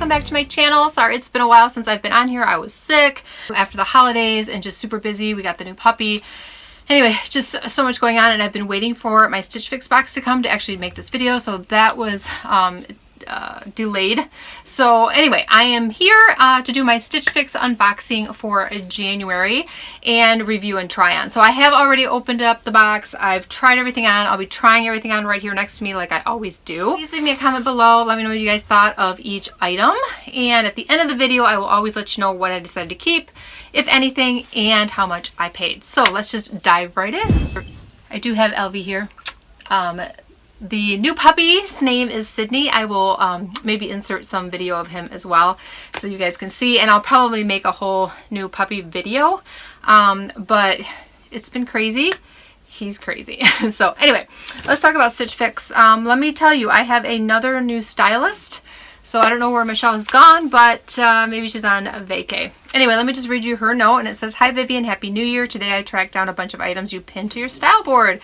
welcome back to my channel. Sorry it's been a while since I've been on here. I was sick after the holidays and just super busy. We got the new puppy. Anyway, just so much going on, and I've been waiting for my Stitch Fix box to come to actually make this video, so that was delayed. So anyway, I am here to do my Stitch Fix unboxing for January and review and try on. So I have already opened up the box. I've tried everything on. I'll be trying everything on right here next to me like I always do. Please leave me a comment below. Let me know what you guys thought of each item. And at the end of the video, I will always let you know what I decided to keep, if anything, and how much I paid. So let's just dive right in. I do have LV here. The new puppy's name is Sydney. I will maybe insert some video of him as well so you guys can see, and I'll probably make a whole new puppy video, but it's been crazy. He's crazy. So anyway, let's talk about Stitch Fix. Let me tell you, I have another new stylist. So I don't know where Michelle has gone, but maybe she's on vacay. Anyway, let me just read you her note, and it says, "Hi Vivian, Happy New Year. Today I tracked down a bunch of items you pinned to your style board.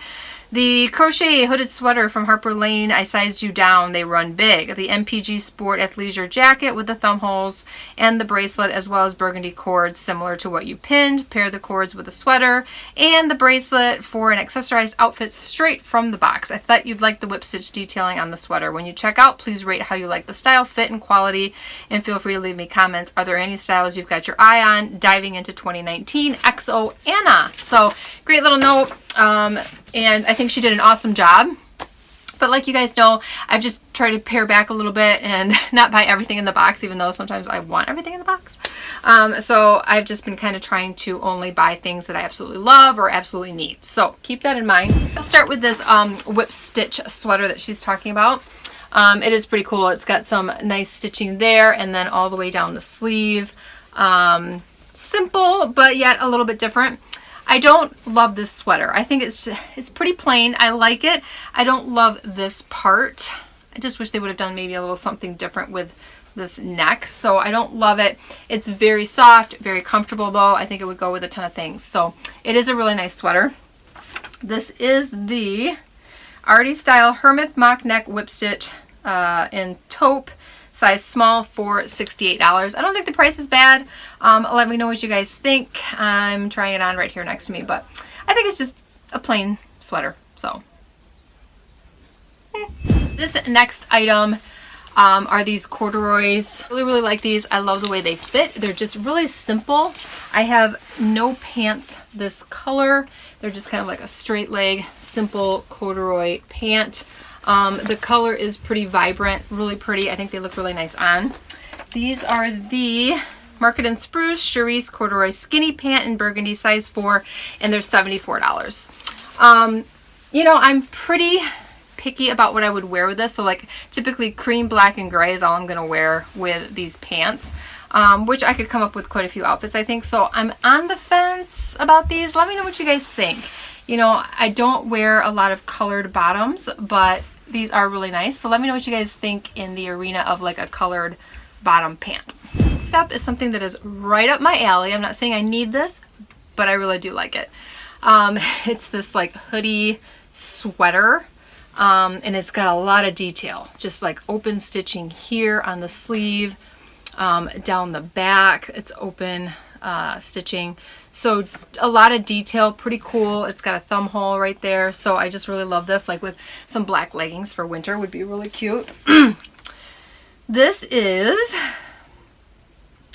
The crochet hooded sweater from Harper Lane, I sized you down. They run big. The MPG Sport Athleisure jacket with the thumb holes and the bracelet, as well as burgundy cords similar to what you pinned. Pair the cords with the sweater and the bracelet for an accessorized outfit straight from the box. I thought you'd like the whip stitch detailing on the sweater. When you check out, please rate how you like the style, fit, and quality, and feel free to leave me comments. Are there any styles you've got your eye on? Diving into 2019, XO Anna." So great little note. And I think she did an awesome job. But like you guys know, I've just tried to pare back a little bit and not buy everything in the box, even though sometimes I want everything in the box. So I've just been kind of trying to only buy things that I absolutely love or absolutely need. So keep that in mind. I'll start with this whip stitch sweater that she's talking about. It is pretty cool. It's got some nice stitching there and then all the way down the sleeve. Simple, but yet a little bit different. I don't love this sweater. I think it's pretty plain. I like it. I don't love this part. I just wish they would have done maybe a little something different with this neck. So I don't love it. It's very soft, very comfortable though. I think it would go with a ton of things. So it is a really nice sweater. This is the Artie Style Hermit Mock Neck Whip Stitch in taupe. Size small for $68. I don't think the price is bad. Let me know what you guys think. I'm trying it on right here next to me, but I think it's just a plain sweater. So this next item are these corduroys. I really like these. I love the way they fit. They're just really simple. I have no pants this color. They're just kind of like a straight leg, simple corduroy pant. The color is pretty vibrant, really pretty. I think they look really nice on. These are the Market and Spruce Charisse Corduroy Skinny Pant in Burgundy, size 4, and they're $74. You know, I'm pretty picky about what I would wear with this. So like typically cream, black, and gray is all I'm going to wear with these pants, which I could come up with quite a few outfits, I think. So I'm on the fence about these. Let me know what you guys think. You know, I don't wear a lot of colored bottoms, but these are really nice. So let me know what you guys think in the arena of like a colored bottom pant. Next up is something that is right up my alley. I'm not saying I need this, but I really do like it. It's this like hoodie sweater, and it's got a lot of detail. Just like open stitching here on the sleeve, down the back, it's open stitching. So a lot of detail, pretty cool. It's got a thumb hole right there. So I just really love this, like with some black leggings for winter would be really cute. This is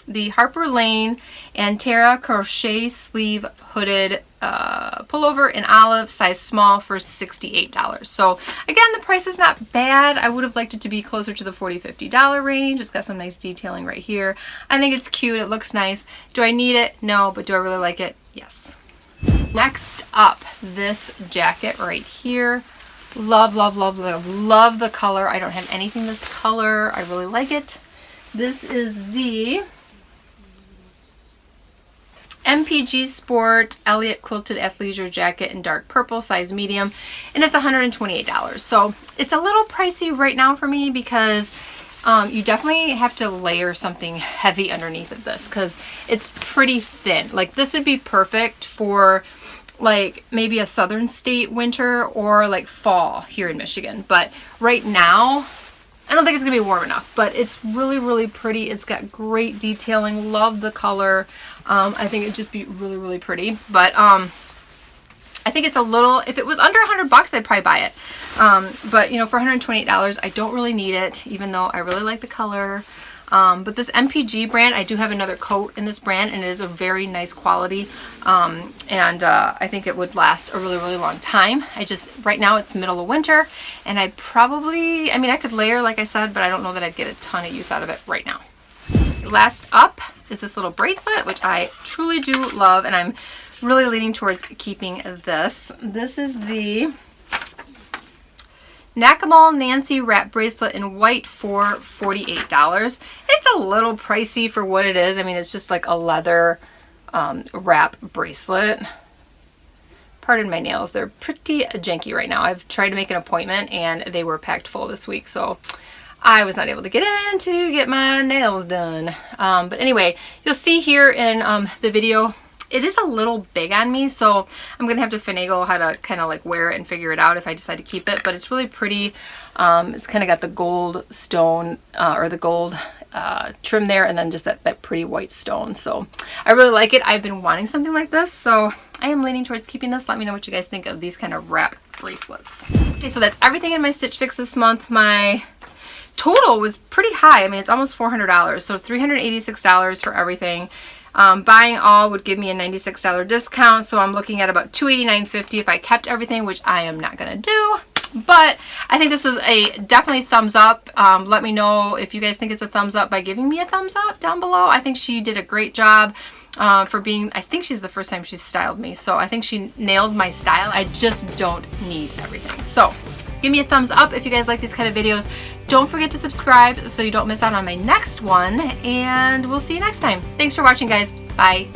the Harper Lane and Tara Crochet Sleeve Hooded Pullover in olive, size small, for $68. So again, the price is not bad. I would have liked it to be closer to the $40–50 range. It's got some nice detailing right here. I think it's cute. It looks nice. Do I need it? No, but do I really like it? Yes. Next up, this jacket right here. Love, love, love, love, love the color. I don't have anything this color. I really like it. This is the MPG Sport Elliott Quilted Athleisure Jacket in dark purple, size medium, and it's $128. So it's a little pricey right now for me because you definitely have to layer something heavy underneath of this because it's pretty thin. Like this would be perfect for like maybe a southern state winter or like fall here in Michigan. But right now, I don't think it's gonna be warm enough, but it's really, really pretty. It's got great detailing. Love the color. I think it'd just be really, really pretty. But I think it's a little, if it was under $100, I'd probably buy it. But you know, for $128, I don't really need it, even though I really like the color. But this MPG brand, I do have another coat in this brand, and it is a very nice quality. I think it would last a really, really long time. Right now it's middle of winter, and I could layer, like I said, but I don't know that I'd get a ton of use out of it right now. Last up is this little bracelet, which I truly do love, and I'm really leaning towards keeping this. This is the Wantable Nancy wrap bracelet in white for $48. It's a little pricey for what it is. I mean, it's just like a leather wrap bracelet. Pardon my nails, they're pretty janky right now. I've tried to make an appointment and they were packed full this week, so I was not able to get in to get my nails done. But anyway, you'll see here in the video, it is a little big on me, so I'm gonna have to finagle how to kind of like wear it and figure it out if I decide to keep it. But it's really pretty. It's kind of got the gold stone or the gold trim there, and then just that pretty white stone. So I really like it. I've been wanting something like this, so I am leaning towards keeping this. Let me know what you guys think of these kind of wrap bracelets. Okay, so that's everything in my Stitch Fix this month. My total was pretty high. I mean, it's almost $400, so $386 for everything. Buying all would give me a $96 discount, so I'm looking at about $289.50 if I kept everything, which I am not gonna do. But I think this was a definitely thumbs up. Let me know if you guys think it's a thumbs up by giving me a thumbs up down below. I think she did a great job for being, I think she's the first time she's styled me, so I think she nailed my style. I just don't need everything. So give me a thumbs up if you guys like these kind of videos. Don't forget to subscribe so you don't miss out on my next one, and we'll see you next time. Thanks for watching, guys. Bye.